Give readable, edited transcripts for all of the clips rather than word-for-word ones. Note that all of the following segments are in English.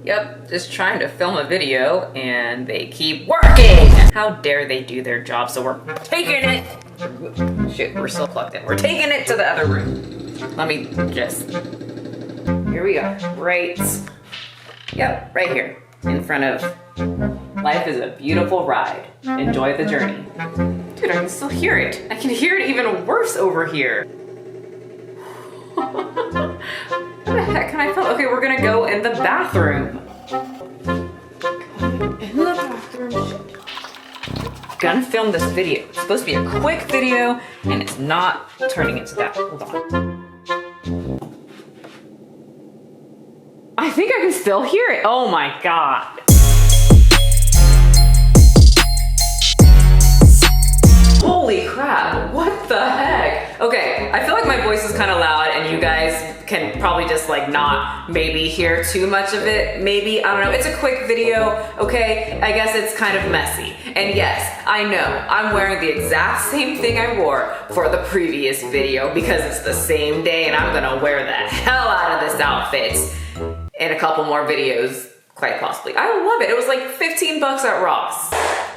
Yep, just trying to film a video and they keep working! How dare they do their job, so we're taking it! Shit, we're still plugged in. We're taking it to the other room. Let me just... Here we go. Right... Yep, right here. In front of... Life is a beautiful ride. Enjoy the journey. Dude, I can still hear it. I can hear it even worse over here. What the heck can I film? Okay, we're gonna go in the bathroom. In the bathroom. Gonna film this video. It's supposed to be a quick video, and it's not turning into that. Hold on. I think I can still hear it. Oh my god. Holy crap, what the heck? Okay, I feel like my voice is kind of loud and you guys can probably just like not maybe hear too much of it. Maybe, I don't know, it's a quick video, okay? I guess it's kind of messy. And yes, I know, I'm wearing the exact same thing I wore for the previous video because it's the same day and I'm gonna wear the hell out of this outfit in a couple more videos, quite possibly. I love it, it was like 15 bucks at Ross.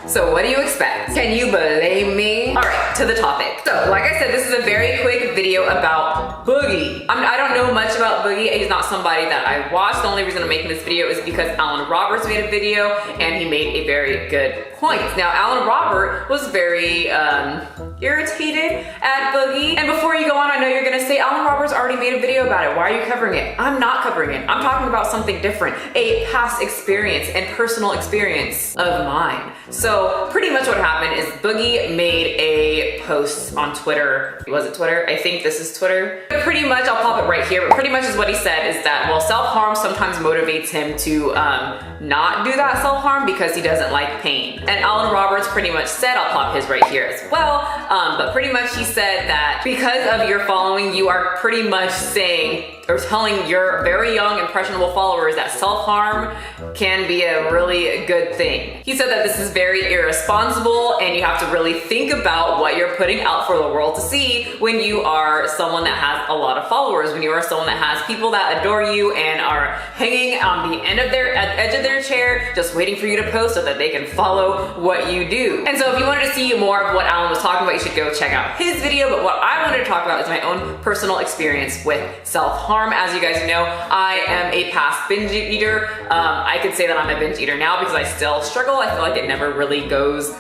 So what do you expect? Can you blame me? All right, to the topic. So like I said, this is a very quick video about Boogie. I don't know much about Boogie. He's not somebody that I watched. The only reason I'm making this video is because Alan Roberts made a video and he made a very good point. Now, Alan Robert was very irritated at Boogie. And before you go on, I know you're gonna say, Alan Roberts already made a video about it. Why are you covering it? I'm not covering it. I'm talking about something different. A past experience and personal experience of mine. So pretty much what happened is Boogie made a post on Twitter. Was it Twitter? I think this is Twitter. But pretty much, I'll pop it right here, but pretty much is what he said is that, well, self-harm sometimes motivates him to not do that self-harm because he doesn't like pain. And Alan Roberts pretty much said, I'll pop his right here as well, but pretty much he said that because of your following, you are pretty much saying or telling your very young impressionable followers that self-harm can be a really good thing. He said that this is very irresponsible and you have to really think about what you're putting out for the world to see when you are someone that has a lot of followers, when you are someone that has people that adore you and are hanging on the end of edge of their chair just waiting for you to post so that they can follow what you do. And so if you wanted to see more of what Alan was talking about, you should go check out his video, but what I wanted to talk about is my own personal experience with self-harm. As you guys know, I am a past binge eater. I could say that I'm a binge eater now because I still struggle. I feel like it never really goes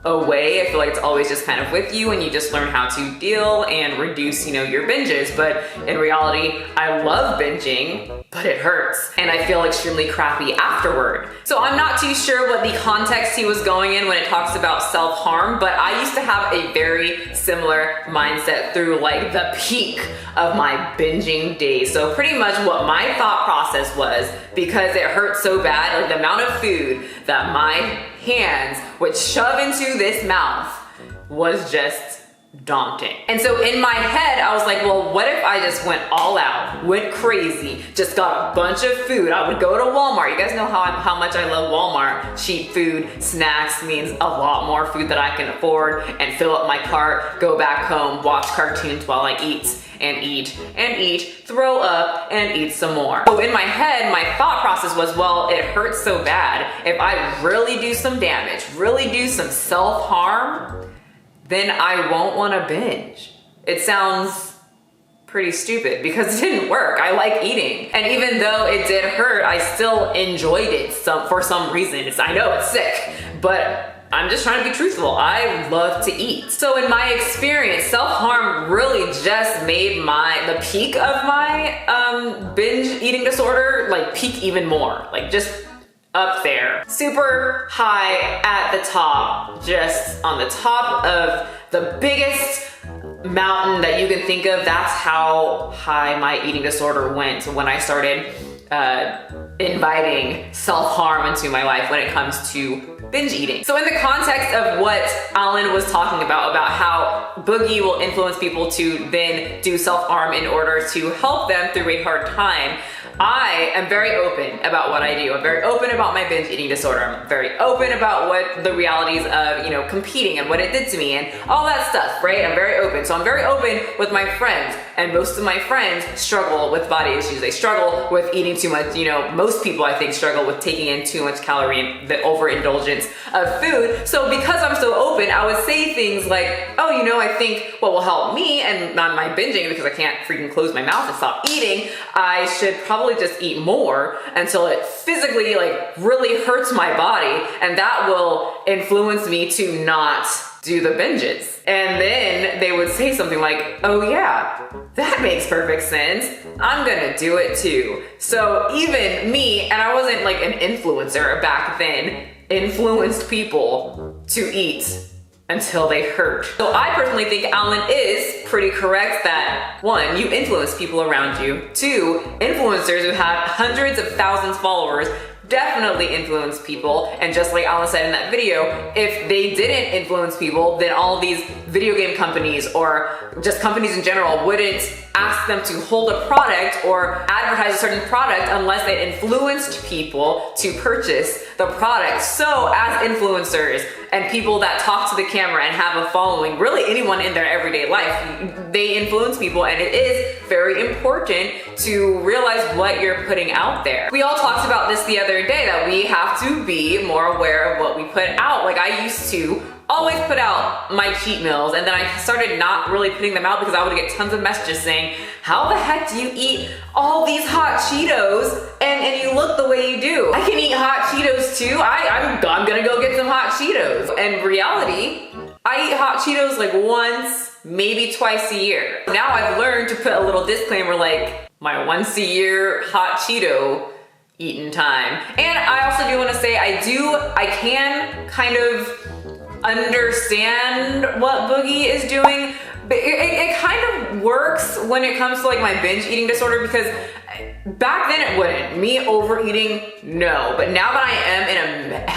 away. I feel like it's always just kind of with you and you just learn how to deal and reduce, you know, your binges. But in reality, I love binging, but it hurts and I feel extremely crappy afterward. So I'm not too sure what the context he was going in when it talks about self-harm, but I used to have a very similar mindset through like the peak of my binging days. So pretty much what my thought process was, because it hurt so bad, like the amount of food that my hands would shove into this mouth was just daunting. And so in my head, I was like, well, what if I just went all out, went crazy, just got a bunch of food? I would go to Walmart. You guys know how much I love Walmart. Cheap food, snacks means a lot more food that I can afford, and fill up my cart, go back home, watch cartoons while I eat and eat and eat, throw up and eat some more. So in my head, my thought process was, well, it hurts so bad. If I really do some damage, really do some self-harm, then I won't want to binge. It sounds pretty stupid because it didn't work. I like eating. And even though it did hurt, I still enjoyed it for some reason. I know it's sick, but I'm just trying to be truthful. I love to eat. So in my experience, self-harm really just made the peak of my binge eating disorder, like peak even more, like just up there. Super high at the top, just on the top of the biggest mountain that you can think of. That's how high my eating disorder went when I started inviting self-harm into my life when it comes to binge eating. So in the context of what Alan was talking about how Boogie will influence people to then do self-harm in order to help them through a hard time, I am very open about what I do. I'm very open about my binge eating disorder. I'm very open about what the realities of, you know, competing and what it did to me and all that stuff, right? I'm very open. So I'm very open with my friends, and most of my friends struggle with body issues. They struggle with eating too much. You know, most people I think struggle with taking in too much calorie and the overindulgence of food. So because I'm so open, I would say things like, oh, you know, I think what will help me and not my binging, because I can't freaking close my mouth and stop eating, I should probably just eat more until it physically like really hurts my body, and that will influence me to not do the binges. And then they would say something like, oh yeah, that makes perfect sense. I'm gonna do it too. So even me, and I wasn't like an influencer back then, influenced people to eat until they hurt. So I personally think Alan is pretty correct that 1, you influence people around you. 2, influencers who have hundreds of thousands of followers definitely influence people. And just like Alan said in that video, if they didn't influence people, then all these video game companies or just companies in general wouldn't ask them to hold a product or advertise a certain product unless they influenced people to purchase the product. So as influencers and people that talk to the camera and have a following, really anyone in their everyday life, they influence people, and it is very important to realize what you're putting out there. We all talked about this the other day, that we have to be more aware of what we put out. Like I used to always put out my cheat meals, and then I started not really putting them out because I would get tons of messages saying, how the heck do you eat all these hot Cheetos and you look the way you do? I can eat hot Cheetos too. I'm gonna go get some hot Cheetos. And reality, I eat hot Cheetos like once, maybe twice a year. Now I've learned to put a little disclaimer like my once a year hot Cheeto eating time. And I also do want to say I can kind of understand what Boogie is doing, but it kind of works when it comes to like my binge eating disorder, because back then it wouldn't. Me overeating, no. But now that I am in a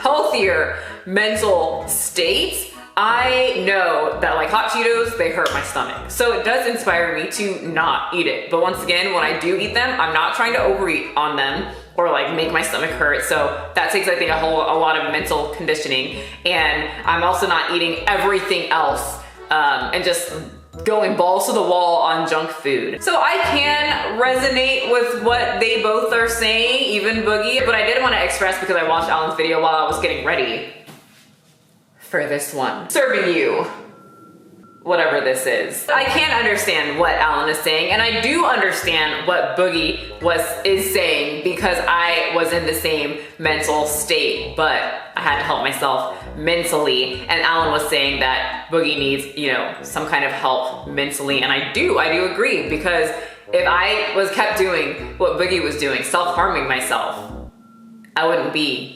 healthier mental state, I know that like hot Cheetos, they hurt my stomach. So it does inspire me to not eat it. But once again, when I do eat them, I'm not trying to overeat on them or like make my stomach hurt. So that takes, I think, a lot of mental conditioning. And I'm also not eating everything else and just going balls to the wall on junk food. So I can resonate with what they both are saying, even Boogie. But I did want to express, because I watched Alan's video while I was getting ready for this one, serving you whatever this is. I can understand what Alan is saying, and I do understand what Boogie is saying, because I was in the same mental state, but I had to help myself mentally. And Alan was saying that Boogie needs, you know, some kind of help mentally, and I do agree, because if I was kept doing what Boogie was doing, self-harming myself, I wouldn't be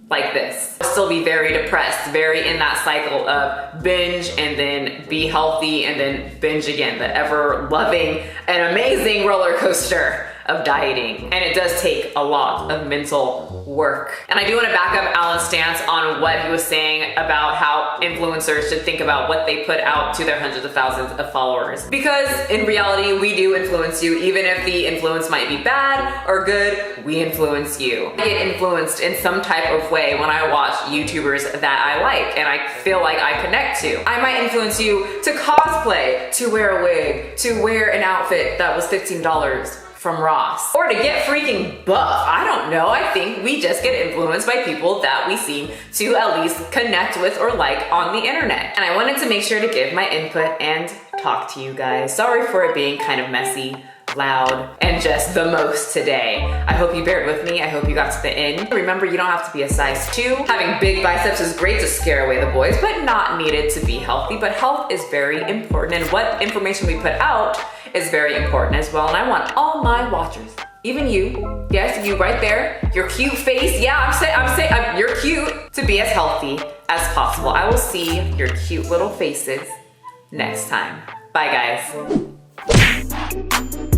like this. I'll still be very depressed, very in that cycle of binge and then be healthy and then binge again, the ever loving and amazing roller coaster of dieting. And it does take a lot of mental work. And I do want to back up Alan's stance on what he was saying about how influencers should think about what they put out to their hundreds of thousands of followers. Because in reality, we do influence you. Even if the influence might be bad or good, we influence you. I get influenced in some type of way when I watch YouTubers that I like and I feel like I connect to. I might influence you to cosplay, to wear a wig, to wear an outfit that was $15 from Ross, or to get freaking buff. I don't know. I think we just get influenced by people that we seem to at least connect with or like on the internet. And I wanted to make sure to give my input and talk to you guys. Sorry for it being kind of messy, loud, and just the most today. I hope you bared with me. I hope you got to the end. Remember, you don't have to be a size 2. Having big biceps is great to scare away the boys, but not needed to be healthy. But health is very important, and what information we put out is very important as well. And I want all my watchers, even you, yes, you right there, your cute face, yeah, I'm saying you're cute, to be as healthy as possible. I will see your cute little faces next time. Bye, guys.